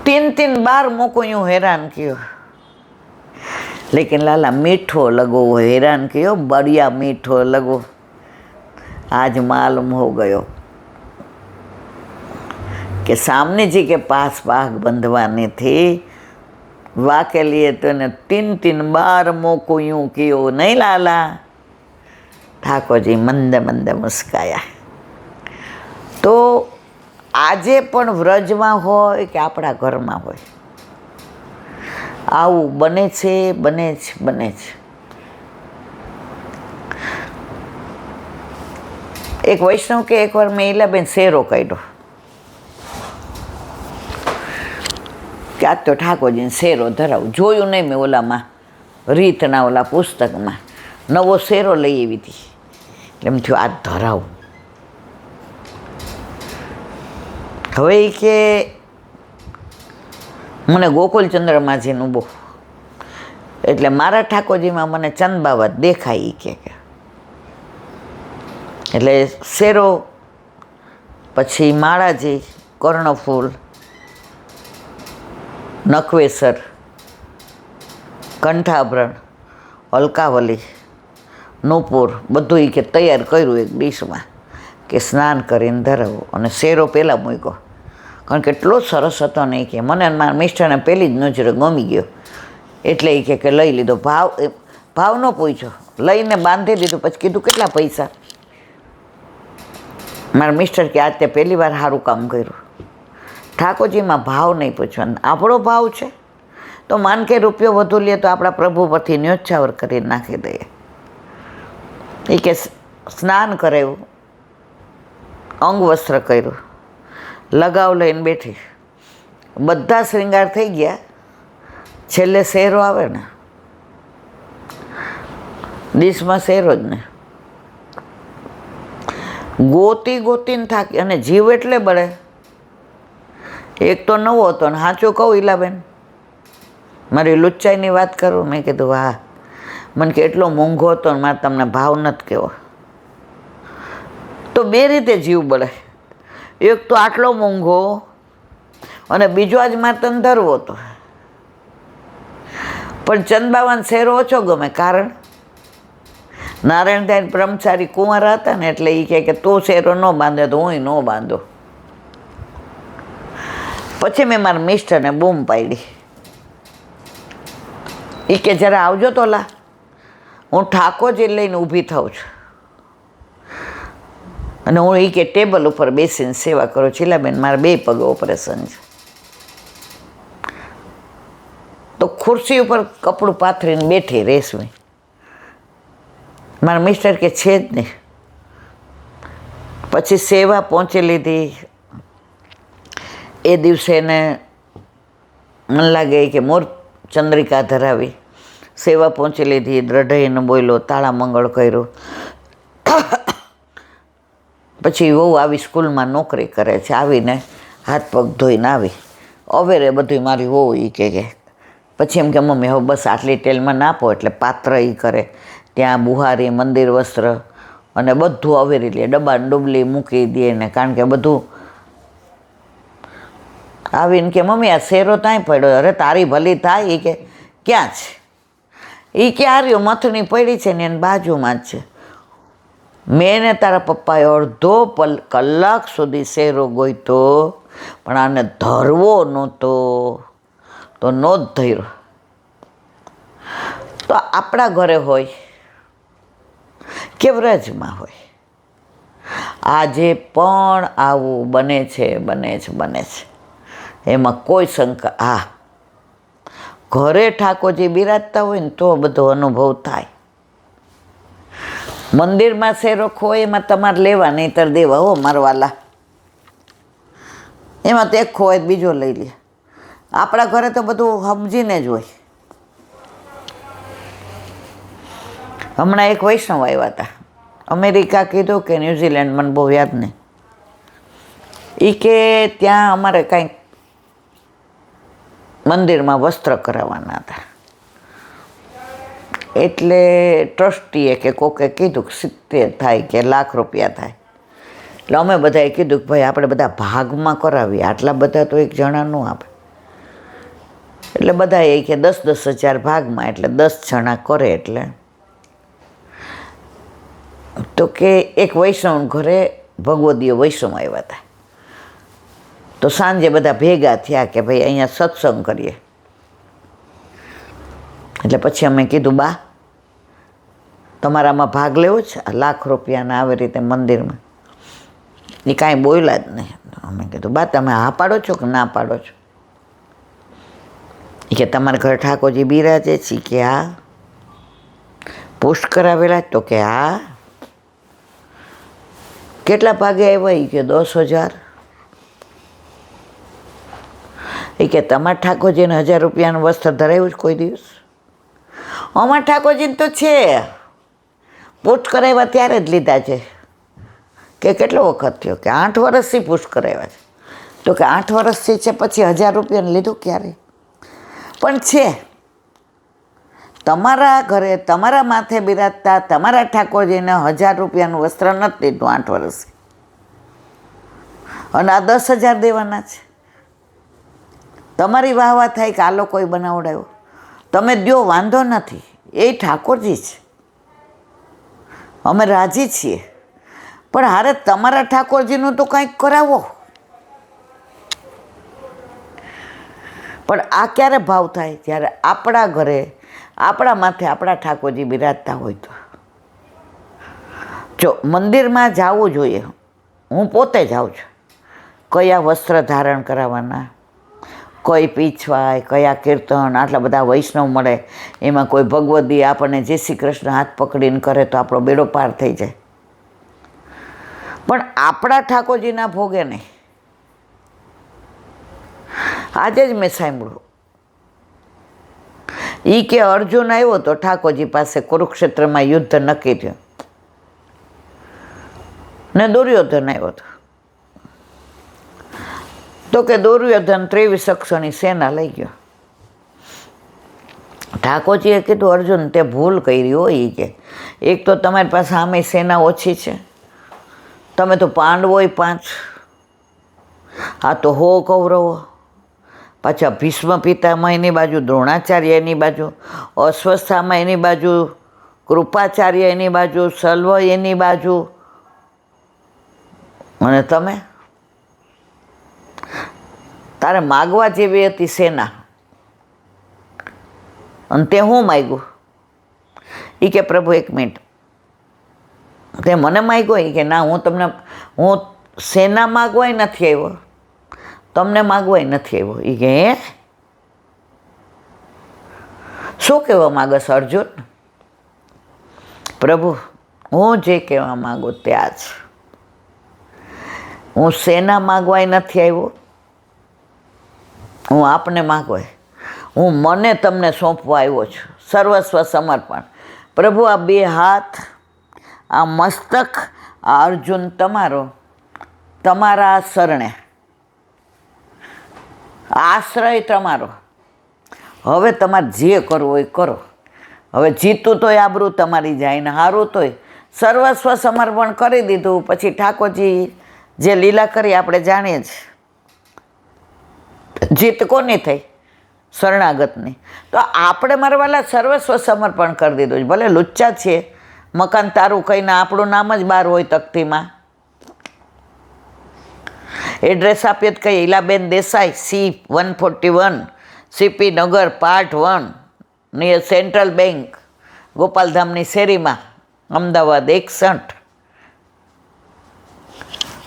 तीन बार मोको यूं हैरान किया, लेकिन लाला मीठो लगो, वो हैरान किया बढ़िया मीठो लगो। आज मालूम हो गयो कि सामने जी के पास बाग बंधवानी थी, वाह के लिए तूने तीन बार मोको यूं कियो नहीं लाला। ठाकुर जी मंदे मंदे मुस्काया। तो आजे पण व्रजमां होय के आपણા ઘરમાં હોય, આવું બને છે, બને છે। એક વૈષ્ણવ કે એકવાર મેં ઈલાબેન શેરો કાઢ્યો કે આજ તો ઠાકોરજીને શેરો ધરાવું, જોયું નહીં મેં ઓલામાં રીતના ઓલા પુસ્તકમાં નવો શેરો લઈ આવી હતી, એટલે એમ થયું આજ ધરાવું। હવે એ કે મને ગોકુલચંદ્ર માજીનું બહુ, એટલે મારા ઠાકોરજીમાં મને ચંદ બાવા દેખાય કે એટલે શેરો, પછી માળાજી, કર્ણફૂલ, નખવેસર, કંઠાભરણ, અલકાવલી, નૂપુર બધું એ કે તૈયાર કર્યું એક ડીશમાં કે સ્નાન કરીને ધરાવો, અને શેરો પહેલાં મૂક્યો, કારણ કે એટલો સરસ હતો ને કે મને મારા મિસ્ટરને પહેલી જ નજરે ગમી ગયો, એટલે એ કે લઈ લીધો। ભાવ ન પૂછ્યો, લઈને બાંધી દીધું। પછી કીધું કેટલા પૈસા? મારા મિસ્ટર કે આજ તે પહેલી વાર સારું કામ કર્યું। ઠાકોરજીમાં ભાવ નહીં પૂછવાનો, આપણો ભાવ છે તો માન કે રૂપિયો વધુ લે તો આપણા પ્રભુ પરથી ન્યોછાવર કરી નાખી દઈએ। એ કે સ્નાન કરાવ્યું, અંગ વસ્ત્ર કર્યું, લગાવ લઈને બેઠી, બધા શ્રૃંગાર થઈ ગયા, છેલ્લે શેરો આવે ને, ડીશમાં શેરો જ ને, ગોતીને થાકી, અને જીવ એટલે બળે। એક તો નવો હતો ને સાચું કહું ઈલાબેન, મારી લુચ્ચાઈની વાત કરું, મેં કીધું વાહ, મને કે એટલો મોંઘો હતો ને મારે તમને ભાવ નથી કહેવો। તો બે રીતે જીવ બળે, એક તો આટલો મોંઘો, અને બીજો આજ મારે તને ધરવો હતો। પણ ચંદબાવાને શેરો ઓછો ગમે, કારણ નારાયણદાસ બ્રહ્મચારી કુંવર હતા ને, એટલે એ કહે કે તું શેરો ન બાંધે તો હું ન બાંધો। પછી મેં મારા મિસ્ટરને બૂમ પાડી, એ કે જરા આવજો તો લા, હું ઠાકોરજી લઈને ઊભી થાઉં છું, અને હું એ કે ટેબલ ઉપર બેસીને સેવા કરું છું। ઈલાબેન મારા 2 પગ ઓપરેશન છે, તો ખુરશી ઉપર કપડું પાથરીને બેઠી રેશમી। મારા મિસ્ટર કે છે જ નહીં। પછી સેવા પહોંચી લીધી। એ દિવસે એને મને લાગે કે મોર ચંદ્રિકા ધરાવી, સેવા પહોંચી લીધી, દ્રઢઈને બોલ્યો, તાળા મંગળ કર્યું। પછી વહુ આવી સ્કૂલમાં નોકરી કરે છે, આવીને હાથ પગ ધોઈને આવી, અવેરે બધું મારી વહુ એ કે પછી એમ કે મમ્મી હવે બસ આટલી ટેલમાં નાપો, એટલે પાત્ર એ કરે, ત્યાં બુહારી, મંદિર વસ્ત્ર અને બધું અવેરી લે, ડબ્બા ડુબલી મૂકી દે ને, કારણ કે બધું આવીને કે મમ્મી આ શેરો ત્યાં પડ્યો, અરે તારી ભલી થાય, એ કે ક્યાં છે? એ કે આ રહ્યો મથની પડી છે ને એની બાજુમાં જ છે। મેં ને તારા પપ્પાએ અડધો કલાક સુધી શેરો ગોઈતો, પણ આને ધરવો નહોતો, તો નો જ ધર્યો। તો આપણા ઘરે હોય કે વ્રજમાં હોય, આજે પણ આવું બને છે। એમાં કોઈ શંકા, હા, ઘરે ઠાકોરજી બિરાજતા હોય ને તો બધો અનુભવ થાય। મંદિરમાં શેરો ખોય એમાં તમારે લેવા, નહીંતર દેવા હો મારવાલા, એમાં તો એક ખોય બીજો લઈ લે। આપણા ઘરે તો બધું સમજીને જ હોય। હમણાં એક વૈષ્ણવ આવ્યા હતા, અમેરિકા કીધું કે ન્યૂઝીલેન્ડ, મને બહુ યાદ નહીં, એ કે ત્યાં અમારે કાંઈક મંદિરમાં વસ્ત્ર કરાવવાના હતા, એટલે ટ્રસ્ટીએ કે કોકે કીધું કે 70 થાય કે લાખ રૂપિયા થાય, એટલે અમે બધાએ કીધું કે ભાઈ આપણે બધા ભાગમાં કરાવીએ, આટલા બધા તો એક જણા ન આપે। એટલે બધા એ કે 10,000 ભાગમાં, એટલે 10 જણા કરે. એટલે તો કે એક વૈષ્ણવ ઘરે ભગવદીય વૈષ્ણવ આવ્યા હતા. તો સાંજે બધા ભેગા થયા કે ભાઈ અહીંયા સત્સંગ કરીએ. એટલે પછી અમે કીધું, બા તમારામાં ભાગ લેવો છે ₹1,00,000 આવી રીતે મંદિરમાં? એ કાંઈ બોલ્યા જ નહીં. અમે કીધું, બા તમે હા પાડો છો કે ના પાડો છો? એ કે તમારા ઘરે ઠાકોરજી બિરાજે છે? કે હા. પોસ્ટ કરાવેલા? તો કે હા. કેટલા ભાગે આવ્યા? એ કે 10,000. એ કે તમારા ઠાકોરજીને ₹1,000 વસ્ત્ર ધરાવ્યું છે કોઈ દિવસ? અમારા ઠાકોરજીને તો છે, પોસ્ટ કરાવ્યા ત્યારે જ લીધા છે. કે કેટલો વખત થયો? કે 8 વર્ષથી પોસ્ટ કરાવ્યા છે. તો કે 8 વર્ષથી છે, પછી ₹1,000 લીધું ક્યારે? પણ છે તમારા ઘરે તમારા માથે બિરાજતા તમારા ઠાકોરજીને ₹1,000 વસ્ત્ર નથી લીધું 8 વર્ષથી, અને આ 10,000 દેવાના છે. તમારી વાહવા થાય કે આ લોકોએ બનાવડાવ્યો, તમે દ્યો, વાંધો નથી, એ ઠાકોરજી છે, અમે રાજી છીએ, પણ હારે તમારા ઠાકોરજીનું તો કંઈક કરાવો. પણ આ ક્યારે ભાવ થાય? જ્યારે આપણા ઘરે આપણા માથે આપણા ઠાકોરજી બિરાજતા હોય તો. જો મંદિરમાં જવું જોઈએ, હું પોતે જાઉં છું, કયા વસ્ત્ર ધારણ કરાવવાના, કઈ પીછવાય, કયા કીર્તન, આટલા બધા વૈષ્ણવ મળે, એમાં કોઈ ભગવદી આપણને જય શ્રી કૃષ્ણ હાથ પકડીને કરે તો આપણો બેડો પાર થઈ જાય. પણ આપણા ઠાકોરજીના ભોગે નહીં. આજે જ મેં સાંભળ્યું, એ કે અર્જુન આવ્યો તો ઠાકોરજી પાસે, કુરુક્ષેત્રમાં યુદ્ધ નક્કી થયું, ને દુર્યોધન આવ્યો હતો. તો કે દુર્યોધન 23 અક્ષરની સેના લઈ ગયો. ઠાકોરજીએ કીધું, અર્જુન તે ભૂલ કરી હોય. કે એક તો તમારી પાસે આમે સેના ઓછી છે, તમે તો પાંડવોય 5, આ તો 100 કૌરવો, પાછા ભીષ્મ પિતામહ એની બાજુ, દ્રોણાચાર્ય એની બાજુ, અશ્વસ્થામાં એની બાજુ, કૃપાચાર્ય એની બાજુ, સલ્વ એની બાજુ, અને તમે તારે માગવા જેવી હતી સેના, અને તે હું માગ્યું? એ કે પ્રભુ 1 મિનિટ, તે મને માગ્યો? એ કે ના, હું સેના માગવાય નથી આવ્યો, તમને માગવાય નથી આવ્યો. એ કે હે, શું કહેવા માગસ અર્જુન? પ્રભુ હું જે કહેવા માગું તે આ જ, હું સેના માગવાય નથી આવ્યો, હું આપને માગવાય, હું મને તમને સોંપવા આવ્યો છું, સર્વસ્વ સમર્પણ. પ્રભુ આ 2 હાથ, આ મસ્તક, આ અર્જુન તમારો, તમારા શરણે, આશ્રય તમારો. હવે તમારે જે કરવું હોય કરો. હવે જીતું તોય આબરૂ તમારી જાય ને હારું તોય. સર્વસ્વ સમર્પણ કરી દીધું. પછી ઠાકોરજી જે લીલા કરી આપણે જાણીએ જ. જીત કોની થઈ? શરણાગતની. તો આપણે મારવાલા સર્વસ્વ સમર્પણ કરી દીધું. ભલે લુચ્ચા છીએ, મકાન તારું કહીને આપણું નામ જ બહાર હોય તકતીમાં. એડ્રેસ આપીએ તો કઈ ઈલાબેન દેસાઈ, C141, CP નગર, પાર્ટ 1, નિયર સેન્ટ્રલ બેંક, ગોપાલધામની શેરીમાં, અમદાવાદ 61.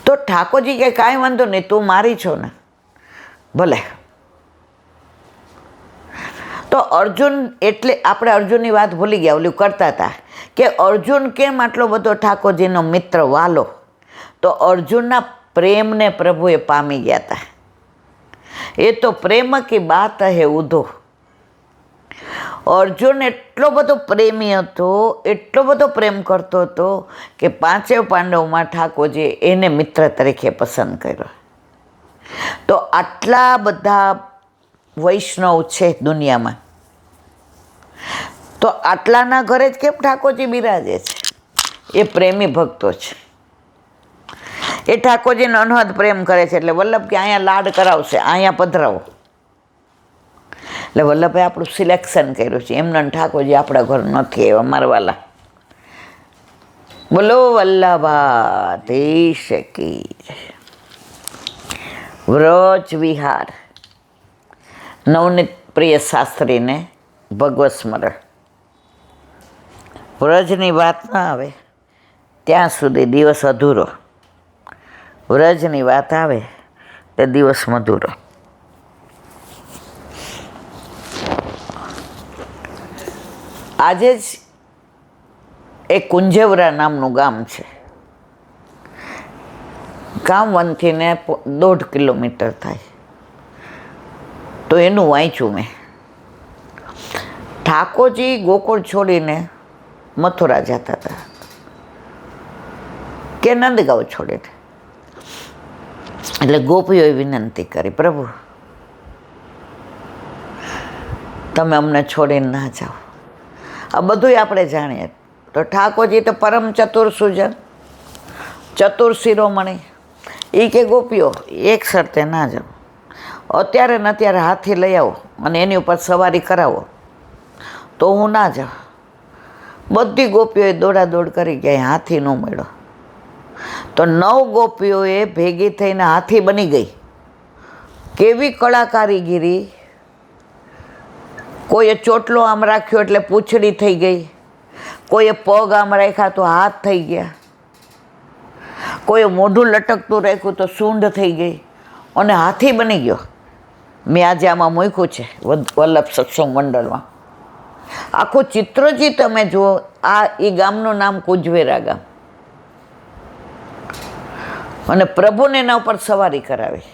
તો ઠાકોરજી કે કાંઈ વાંધો નહીં, તું મારી છો ને, ભલે. તો અર્જુન, એટલે આપણે અર્જુનની વાત ભૂલી ગયા, ઓલું કરતા હતા કે અર્જુન કેમ આટલો બધો ઠાકોરજીનો મિત્ર વાલો? તો અર્જુનના પ્રેમને પ્રભુએ પામી ગયા હતા. એ તો પ્રેમ કી બાત હે ઉધો. અર્જુન એટલો બધો પ્રેમી હતો, એટલો બધો પ્રેમ કરતો હતો કે 5 પાંડવોમાં ઠાકોરજીએ એને મિત્ર તરીકે પસંદ કર્યો. તો આટલા બધા વૈષ્ણવ છે દુનિયામાં, તો આટલાના ઘરે જ કેમ ઠાકોરજી બિરાજે છે? એ પ્રેમી ભક્તો છે. એ ઠાકોરજીનો અનહદ પ્રેમ કરે છે. એટલે વલ્લભ કે અહીંયા લાડ કરાવશે, અહીંયા પધરાવો. એટલે વલ્લભભાઈ આપણું સિલેક્શન કર્યું છે. એમને ઠાકોરજી આપણા ઘર નથી એવા મારવાલા. બોલો વલ્લભાધીશ કી જય. વ્રજ વિહાર. નવનીત પ્રિય શાસ્ત્રીને ભગવત સ્મરણ. વ્રજની વાત ના આવે ત્યાં સુધી દિવસ અધૂરો, વ્રજની વાત આવે તે દિવસ મધુરો. આજે જ એક કુંજેવરા નામનું ગામ છે. ગામ વનથી ને 1.5 કિલોમીટર થાય. તો એનું વાંચ્યું મેં. ઠાકોરજી ગોકુળ છોડીને મથુરા જતા હતા કે નંદગાંવ છોડીને. એટલે ગોપીઓએ વિનંતી કરી, પ્રભુ તમે અમને છોડીને ના જાઓ. આ બધુંય આપણે જાણીએ. તો ઠાકોરજી તો પરમ ચતુર સુજન, ચતુર શિરોમણી. એ કે ગોપીઓ એક શરતે ના જાઓ, અત્યારે ને અત્યારે હાથી લઈ આવો અને એની ઉપર સવારી કરાવો તો હું ના જાઉં. બધી ગોપીઓએ દોડાદોડ કરી, ક્યાંય હાથી ન મળ્યો. તો 9 ગોપીઓએ ભેગી થઈને હાથી બની ગઈ. કેવી કળાકારીગીરી! કોઈએ ચોટલો આમ રાખ્યો એટલે પૂંછડી થઈ ગઈ, કોઈએ પગ આમ રાખ્યા તો હાથ થઈ ગયા, કોઈએ મોઢું લટકતું રાખ્યું તો સૂંઢ થઈ ગઈ અને હાથી બની ગયો. મેં આજે આમાં મૂક્યું છે વલ્લભ સત્સંગ મંડળમાં. આખું ચિત્રજી તમે જુઓ. આ એ ગામનું નામ કુંજવેરા ગામ. અને પ્રભુને એના ઉપર સવારી કરાવી.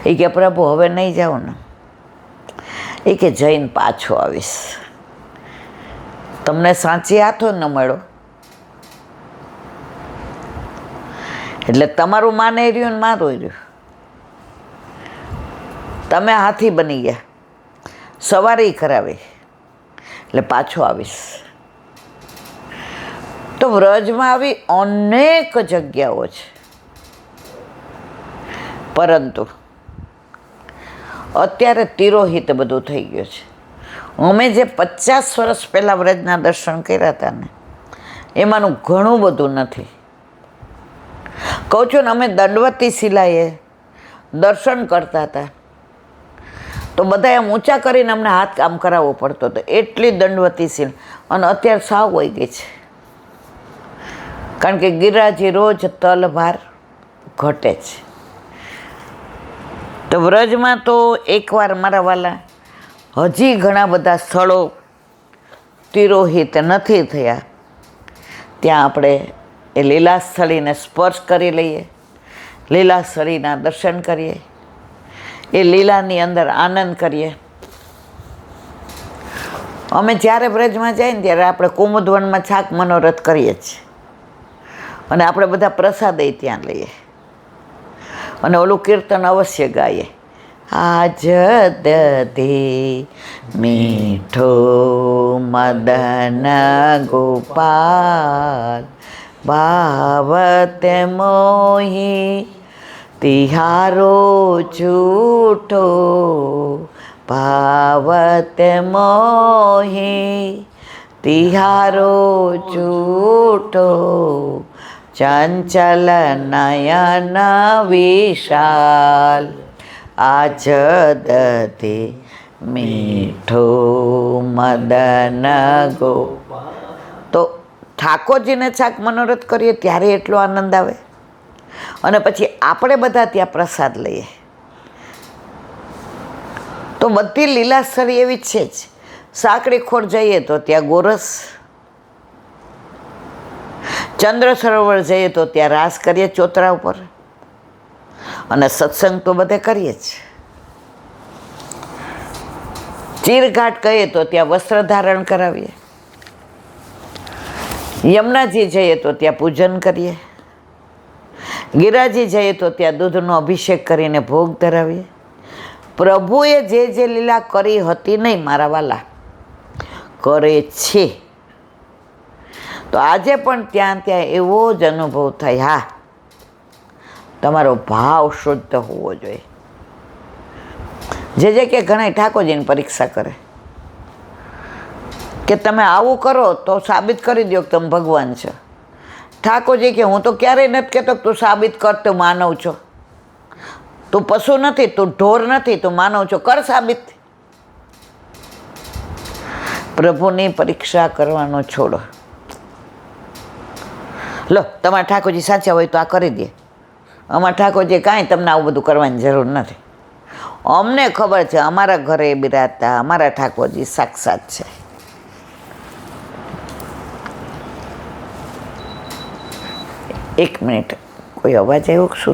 એ કે પ્રભુ હવે નહીં જાઓ ને, એ કે જઈને પાછો આવીશ. તમને સાચી હાથો ન મળ્યો એટલે તમારું માને રહ્યું ને મારું રહ્યું. તમે હાથી બની ગયા, સવારી કરાવી એટલે પાછો આવીશ. તો વ્રજમાં આવી અનેક જગ્યાઓ છે, પરંતુ અત્યારે તિરોહિત બધું થઈ ગયું છે. અમે જે 50 વર્ષ પહેલાં વ્રજના દર્શન કર્યા હતા ને, એમાંનું ઘણું બધું નથી. કહું છું ને, અમે દંડવતી શિલાએ દર્શન કરતા હતા તો બધા એમ ઊંચા કરીને અમને હાથ કામ કરાવવો પડતો હતો. એટલી દંડવતી શિલા. અને અત્યારે સાવ વહી ગઈ છે, કારણ કે ગિરિરાજી રોજ તલભાર ઘટે છે. તો વ્રજમાં તો એકવાર મારા વાલા હજી ઘણા બધા સ્થળો તિરોહિત નથી થયા, ત્યાં આપણે એ લીલાસ્થળીને સ્પર્શ કરી લઈએ, લીલાસ્થળીના દર્શન કરીએ, એ લીલાની અંદર આનંદ કરીએ. અમે જ્યારે વ્રજમાં જઈએ ને ત્યારે આપણે કુમુદવનમાં છાક મનોરથ કરીએ છીએ અને આપણે બધા પ્રસાદય ત્યાં લઈએ અને ઓલું કીર્તન અવશ્ય ગાઈએ. આજ દધી મીઠો મદન ગોપાલ ભાવતે મોહી તિહારો છૂટો ભાવતે મોહી તિહારો છૂટો ચંચલ નયન વિશાલ આજ દધી મીઠો મદન ગોપાલ. તો ઠાકોરજીને છાક મનોરથ કરીએ ત્યારે એટલો આનંદ આવે. અને પછી આપણે બધા ત્યાં પ્રસાદ લઈએ તો બધી લીલાસ્થળી એવી જ છે જ. સાંકડી ખોર જઈએ તો ત્યાં ગોરસ, ચંદ્ર સરોવર જઈએ તો ત્યાં રાસ કરીએ ચોતરા ઉપર, અને સત્સંગ તો બધે કરીએ જ. ચીરઘાટ કહીએ તો ત્યાં વસ્ત્ર ધારણ કરાવીએ, યમુનાજી જઈએ તો ત્યાં પૂજન કરીએ, ગિરિરાજી જઈએ તો ત્યાં દૂધનો અભિષેક કરીને ભોગ ધરાવીએ. પ્રભુએ જે જે લીલા કરી હતી નહીં મારા વાલા, કરે છે. તો આજે પણ ત્યાં એવો જ અનુભવ થાય. હા, તમારો ભાવ શુદ્ધ હોવો જોઈએ. જે કે ઘણા ઠાકોરજીની પરીક્ષા કરે કે તમે આવું કરો તો સાબિત કરી દો કે તમે ભગવાન છો. ઠાકોરજી કે હું તો ક્યારેય નથી કહેતો કે તું સાબિત કર તું માનવ છો, તું પશુ નથી, તું ઢોર નથી, તું માનવ છો, કર સાબિત. પ્રભુની પરીક્ષા કરવાનો છોડો. લો તમારા ઠાકોરજી સાચા હોય તો આ કરી દે. અમારા ઠાકોરજી કાંઈ તમને આવું બધું કરવાની જરૂર નથી. અમને ખબર છે અમારા ઘરે બિરાજતા અમારા ઠાકોરજી સાક્ષાત છે. એક મિનિટ, કોઈ અવાજ આવ્યો શું?